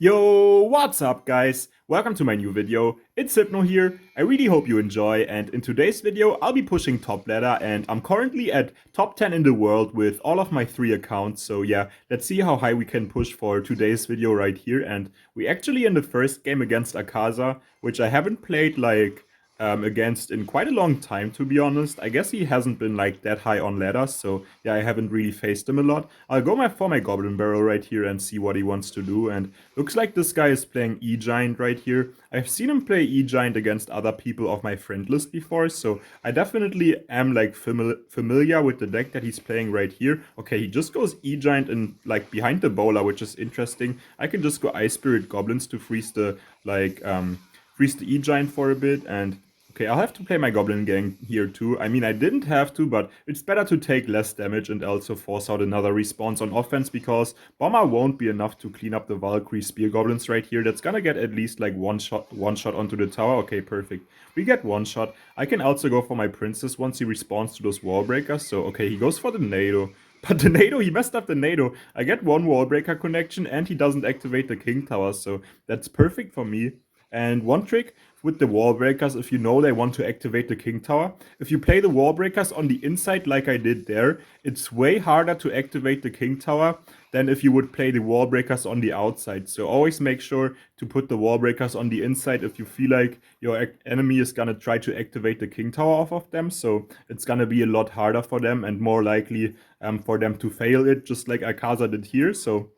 Yo, what's up guys? Welcome to my new video. It's Hypno here. I really hope you enjoy, and in today's video I'll be pushing top ladder, and I'm currently at top 10 in the world with all of my 3 accounts. So yeah, let's see how high we can push for today's video right here. And we actually in the first game against Akaza, which I haven't played against in quite a long time, to be honest. I guess he hasn't been like that high on ladders, so yeah, I haven't really faced him a lot. I'll go for my Goblin barrel right here and see what he wants to do. And looks like this guy is playing E-Giant right here. I've seen him play E-Giant against other people of my friend list before, so I definitely am like familiar with the deck that he's playing right here. Okay, he just goes E-Giant and like behind the bowler, which is interesting. I can just go Ice Spirit Goblins to freeze the freeze the E-Giant for a bit. And okay, I'll have to play my Goblin gang here too. I mean, I didn't have to, but it's better to take less damage and also force out another response on offense, because Bomber won't be enough to clean up the Valkyrie Spear Goblins right here. That's gonna get at least like one shot onto the tower. Okay, perfect. We get one shot. I can also go for my Princess once he responds to those wall breakers. So, okay, he goes for the Nado. But the Nado, he messed up the Nado. I get one wall breaker connection and he doesn't activate the King Tower, so that's perfect for me. And one trick with the wall breakers, if you know they want to activate the King Tower, if you play the wall breakers on the inside like I did there, it's way harder to activate the King Tower than if you would play the wall breakers on the outside. So always make sure to put the wall breakers on the inside if you feel like your enemy is gonna try to activate the King Tower off of them. So it's gonna be a lot harder for them and more likely for them to fail it, just like Akaza did here. So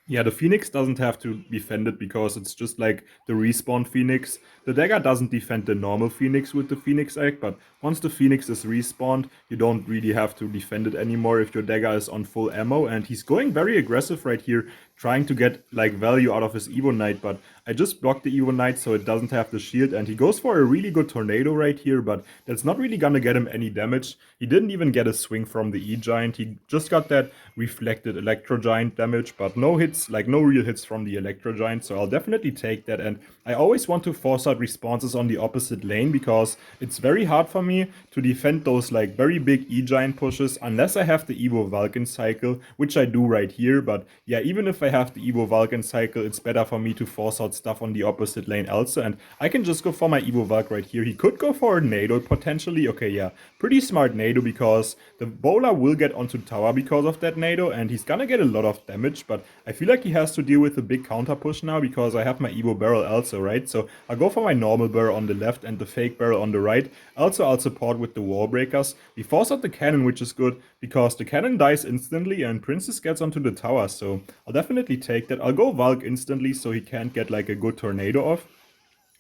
yeah, the Phoenix doesn't have to defend it because it's just like the respawn Phoenix. The dagger doesn't defend the normal Phoenix with the Phoenix egg, but once the Phoenix is respawned, you don't really have to defend it anymore if your dagger is on full ammo. And he's going very aggressive right here, trying to get like value out of his Evo Knight, but I just blocked the Evo Knight so it doesn't have the shield, and he goes for a really good tornado right here, but that's not really gonna get him any damage. He didn't even get a swing from the E-Giant. He just got that reflected Electro Giant damage, but no hits, like no real hits from the Electro Giant, so I'll definitely take that. And I always want to force out responses on the opposite lane because it's very hard for me to defend those like very big E-Giant pushes unless I have the Evo Vulcan cycle, which I do right here. But yeah, even if I have the Evo Vulcan cycle, it's better for me to force out stuff on the opposite lane also. And I can just go for my Evo Vulc right here. He could go for a Nado potentially. Okay, yeah, pretty smart Nado because the bowler will get onto tower because of that Nado, and he's gonna get a lot of damage. But I feel like he has to deal with a big counter push now because I have my Evo barrel also, right? So I'll go for my normal barrel on the left and the fake barrel on the right. Also, I'll support with the wall breakers. We force out the cannon, which is good because the cannon dies instantly and Princess gets onto the tower. So I'll definitely take that. I'll go Valk instantly so he can't get like a good tornado off.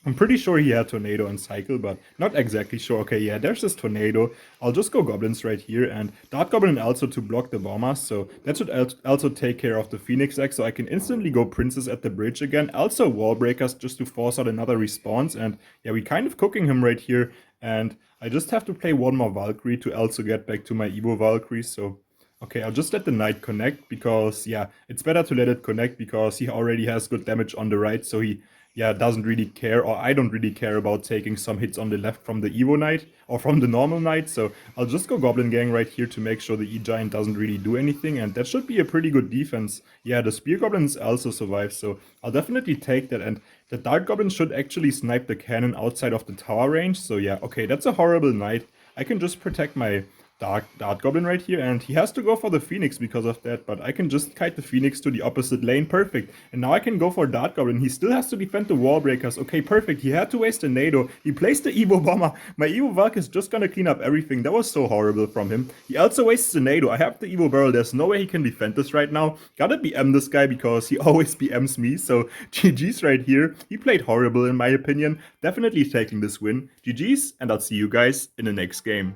I'm pretty sure he had Tornado and Cycle, but not exactly sure. Okay, yeah, there's this Tornado. I'll just go Goblins right here, and Dart Goblin also to block the bombers, so that should also take care of the Phoenix egg, so I can instantly go Princess at the bridge again. Also Wall Breakers just to force out another response, and yeah, we kind of cooking him right here, and I just have to play one more Valkyrie to also get back to my Evo Valkyrie, so... Okay, I'll just let the Knight connect because, yeah, it's better to let it connect because he already has good damage on the right, so he, yeah, doesn't really care, or I don't really care about taking some hits on the left from the Evo Knight or from the normal Knight, so I'll just go Goblin Gang right here to make sure the E-Giant doesn't really do anything, and that should be a pretty good defense. Yeah, the Spear Goblins also survive, so I'll definitely take that, and the Dart Goblin should actually snipe the cannon outside of the tower range, so yeah, okay, that's a horrible Knight. I can just protect my Dart Goblin right here, and he has to go for the Phoenix because of that, but I can just kite the Phoenix to the opposite lane, perfect. And now I can go for Dart Goblin. He still has to defend the wall breakers. Okay, perfect. He had to waste a Nado. He placed the Evo Bomber. My Evo Valk is just gonna clean up everything. That was so horrible from him. He also wastes the Nado. I have the Evo Barrel. There's no way he can defend this right now. Gotta BM this guy because he always BMs me, so GG's right here. He played horrible in my opinion. Definitely taking this win. GG's, and I'll see you guys in the next game.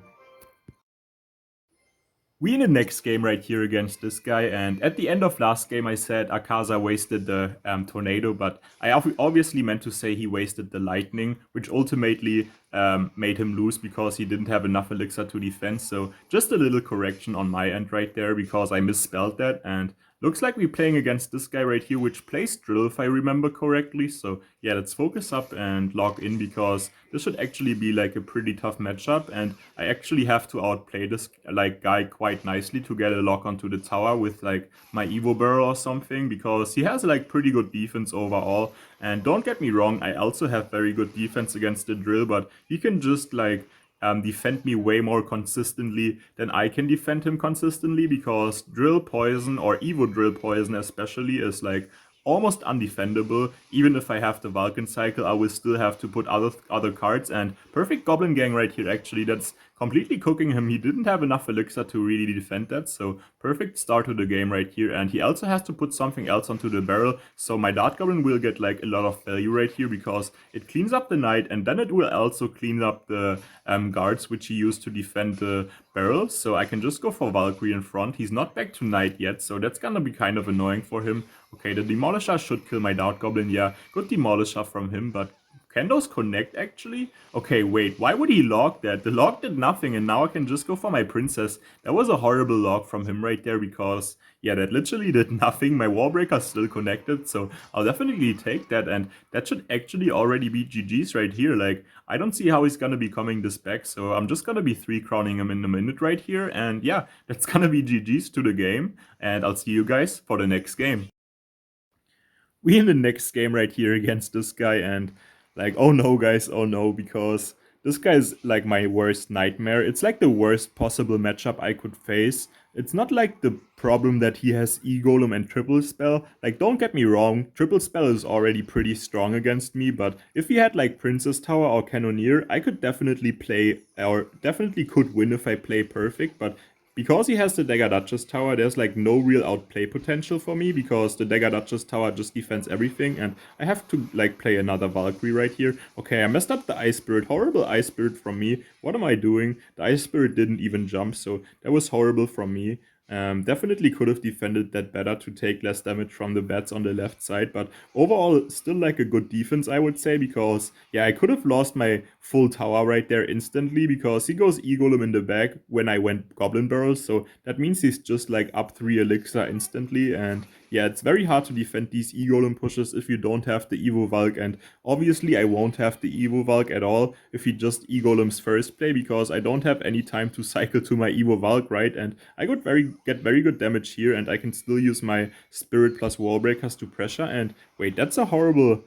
We in the next game right here against this guy, and at the end of last game I said Akaza wasted the tornado, but I obviously meant to say he wasted the lightning, which ultimately made him lose because he didn't have enough elixir to defend. So just a little correction on my end right there because I misspelled that, and Looks like we're playing against this guy right here, which plays Drill if I remember correctly. So yeah, let's focus up and log in because this should actually be like a pretty tough matchup. And I actually have to outplay this like guy quite nicely to get a lock onto the tower with like my Evo Barrel or something, because he has like pretty good defense overall. And don't get me wrong, I also have very good defense against the Drill, but he can just like defend me way more consistently than I can defend him consistently, because Drill Poison, or Evo Drill Poison especially, is like almost undefendable. Even if I have the Vulcan cycle, I will still have to put other cards, and perfect Goblin Gang right here actually, that's completely cooking him. He didn't have enough Elixir to really defend that, so perfect start to the game right here. And he also has to put something else onto the barrel, so my Dart Goblin will get like a lot of value right here because it cleans up the knight, and then it will also clean up the guards which he used to defend the barrel. So I can just go for Valkyrie in front. He's not back to knight yet, so that's gonna be kind of annoying for him. Okay, the Demolisher should kill my Dart Goblin. Yeah, good Demolisher from him, but can those connect actually? Okay, wait, why would he log that? The log did nothing, and now I can just go for my princess. That was a horrible log from him right there because, yeah, that literally did nothing. My Warbreaker's still connected, so I'll definitely take that, and that should actually already be GG's right here. Like, I don't see how he's gonna be coming this back, so I'm just gonna be 3-crowning him in a minute right here, and yeah, that's gonna be GG's to the game, and I'll see you guys for the next game. We in the next game right here against this guy, and like, oh no guys, oh no, because this guy is like my worst nightmare. It's like the worst possible matchup I could face. It's not like the problem that he has E-Golem and Triple Spell. Like, don't get me wrong, Triple Spell is already pretty strong against me, but if he had like Princess Tower or Cannoneer, I could definitely play, or definitely could win if I play perfect, but because he has the Dagger Duchess Tower, there's like no real outplay potential for me, because the Dagger Duchess Tower just defends everything, and I have to like play another Valkyrie right here. Okay, I messed up the Ice Spirit. Horrible Ice Spirit from me. What am I doing? The Ice Spirit didn't even jump, so that was horrible from me. Definitely could have defended that better to take less damage from the bats on the left side, but overall still like a good defense, I would say, because yeah, I could have lost my full tower right there instantly, because he goes E-Golem in the back when I went Goblin Barrels, so that means he's just like up 3 Elixir instantly, and yeah, it's very hard to defend these E-Golem pushes if you don't have the Evo Valk, and obviously I won't have the Evo Valk at all if he just E-Golems first play, because I don't have any time to cycle to my Evo Valk, right? And I could get very good damage here, and I can still use my Spirit plus Wallbreakers to pressure, and wait, that's a horrible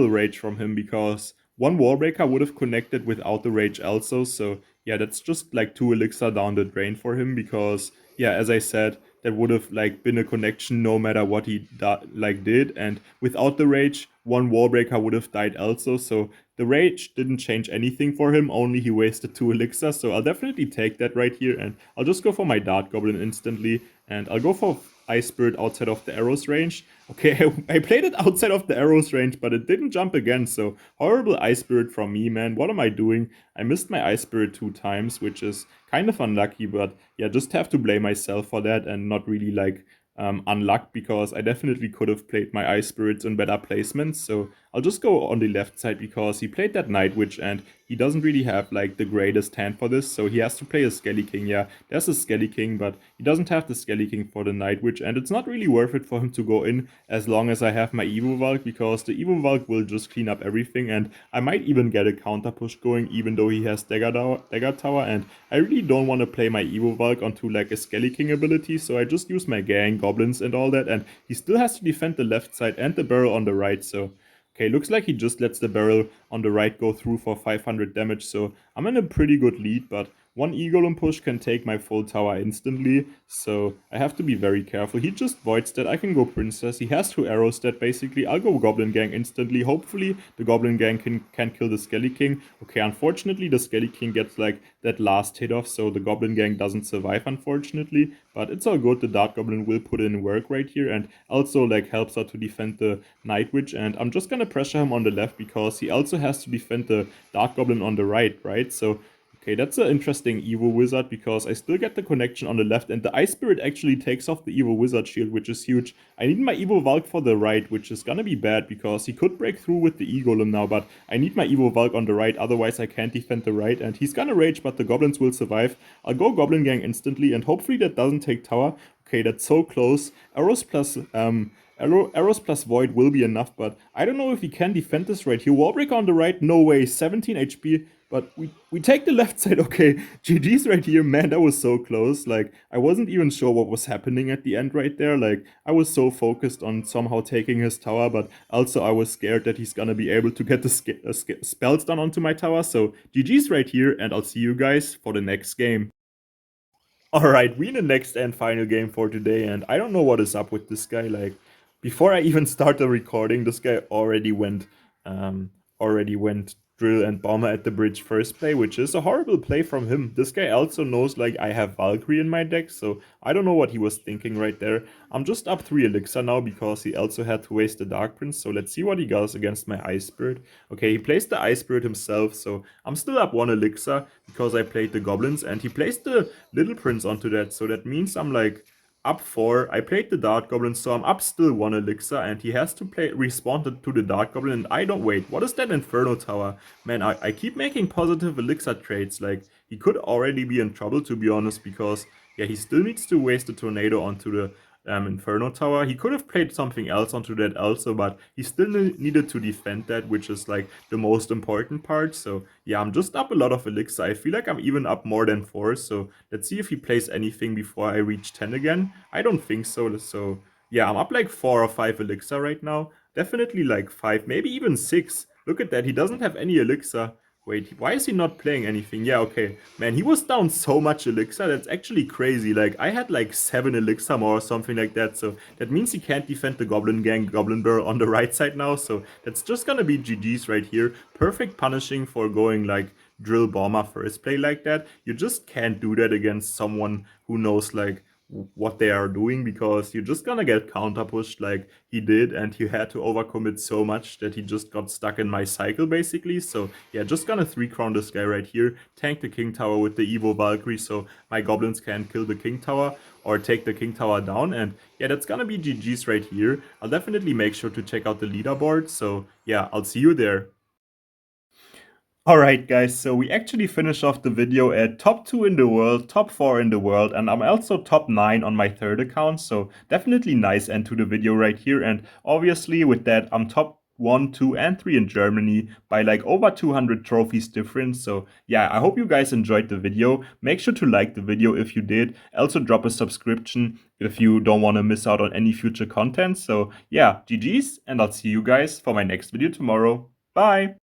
rage from him, because one Wallbreaker would have connected without the rage also, so yeah, that's just like 2 Elixir down the drain for him, because yeah, as I said, that would have like been a connection no matter what he did, and without the rage, one Wallbreaker would have died also, so the rage didn't change anything for him, only he wasted 2 Elixir, so I'll definitely take that right here, and I'll just go for my Dart Goblin instantly, and I'll go for Ice Spirit outside of the arrows range. Okay, I played it outside of the arrows range, but it didn't jump again, so horrible Ice Spirit from me, man. What am I doing? I missed my Ice Spirit 2 times, which is kind of unlucky, but yeah, just have to blame myself for that and not really like unluck, because I definitely could have played my Ice Spirits in better placements. So I'll just go on the left side, because he played that Night Witch and he doesn't really have like the greatest hand for this, so he has to play a Skelly King. Yeah, there's a Skelly King, but he doesn't have the Skelly King for the Night Witch, and it's not really worth it for him to go in as long as I have my Evo Valk, because the Evo Valk will just clean up everything, and I might even get a counter push going even though he has Dagger Tower, and I really don't want to play my Evo Valk onto like a Skelly King ability, so I just use my gang, goblins and all that, and he still has to defend the left side and the barrel on the right, so okay, looks like he just lets the barrel on the right go through for 500 damage, so I'm in a pretty good lead, but one E-Golem push can take my full tower instantly, so I have to be very careful. He just voids that. I can go Princess. He has 2 arrows that basically. I'll go Goblin Gang instantly. Hopefully the Goblin Gang can kill the Skelly King. Okay, unfortunately the Skelly King gets like that last hit off, so the Goblin Gang doesn't survive, unfortunately. But it's all good. The Dart Goblin will put in work right here, and also like helps out to defend the Night Witch, and I'm just gonna pressure him on the left because he also has to defend the Dart Goblin on the right, right? So Okay, that's an interesting evil wizard because I still get the connection on the left, and the ice spirit actually takes off the evil wizard shield, which is huge. I need my evil Valk for the right, which is gonna be bad because he could break through with the e-golem now, but I need my evil Valk on the right, otherwise I can't defend the right, and he's gonna rage, but the goblins will survive. I'll go Goblin Gang instantly, and hopefully that doesn't take tower. Okay, that's so close. Arrows plus Void will be enough, but I don't know if he can defend this right here. Wallbreaker on the right, no way, 17 HP, but we take the left side, okay. GG's right here, man, that was so close. Like, I wasn't even sure what was happening at the end right there. Like, I was so focused on somehow taking his tower, but also I was scared that he's gonna be able to get the spells done onto my tower. So GG's right here, and I'll see you guys for the next game. Alright, we in the next and final game for today, and I don't know what is up with this guy. Like, before I even start the recording, this guy um, already went drill and bomber at the bridge first play, which is a horrible play from him. This guy also knows like I have Valkyrie in my deck, so I don't know what he was thinking right there. I'm just up 3 Elixir now because he also had to waste the Dark Prince, so let's see what he does against my Ice Spirit. Okay, he plays the Ice Spirit himself, so I'm still up 1 Elixir because I played the Goblins, and he placed the Little Prince onto that, so that means I'm like up 4. I played the Dart Goblin, so I'm up still 1 Elixir, and he has to respawn to the Dart Goblin, and I don't wait. What is that Inferno Tower? Man, I keep making positive Elixir trades. Like, he could already be in trouble, to be honest, because, yeah, he still needs to waste the Tornado onto the Inferno Tower. He could have played something else onto that also, but he still needed to defend that, which is like the most important part. So yeah, I'm just up a lot of Elixir. I feel like I'm even up more than 4, so let's see if he plays anything before I reach 10 again. I don't think so, so yeah, I'm up like 4 or 5 Elixir right now. Definitely like 5, maybe even 6. Look at that, he doesn't have any Elixir. Wait, why is he not playing anything? Yeah, okay. Man, he was down so much Elixir, that's actually crazy. Like, I had like 7 Elixir more or something like that, so that means he can't defend the Goblin Gang, Goblin Burr on the right side now, so that's just gonna be GG's right here. Perfect punishing for going like drill bomber first play like that. You just can't do that against someone who knows like what they are doing, because you're just gonna get counter pushed like he did, and he had to overcommit so much that he just got stuck in my cycle basically. So yeah, just gonna 3-crown this guy right here, tank the King Tower with the Evo Valkyrie so my goblins can kill the King Tower or take the King Tower down, and yeah, that's gonna be GG's right here. I'll definitely make sure to check out the leaderboard, so yeah, I'll see you there. Alright guys, so we actually finished off the video at top 2 in the world, top 4 in the world, and I'm also top 9 on my third account, so definitely nice end to the video right here. And obviously with that, I'm top 1, 2, and 3 in Germany by like over 200 trophies difference. So yeah, I hope you guys enjoyed the video. Make sure to like the video if you did. Also drop a subscription if you don't want to miss out on any future content. So yeah, GG's, and I'll see you guys for my next video tomorrow. Bye!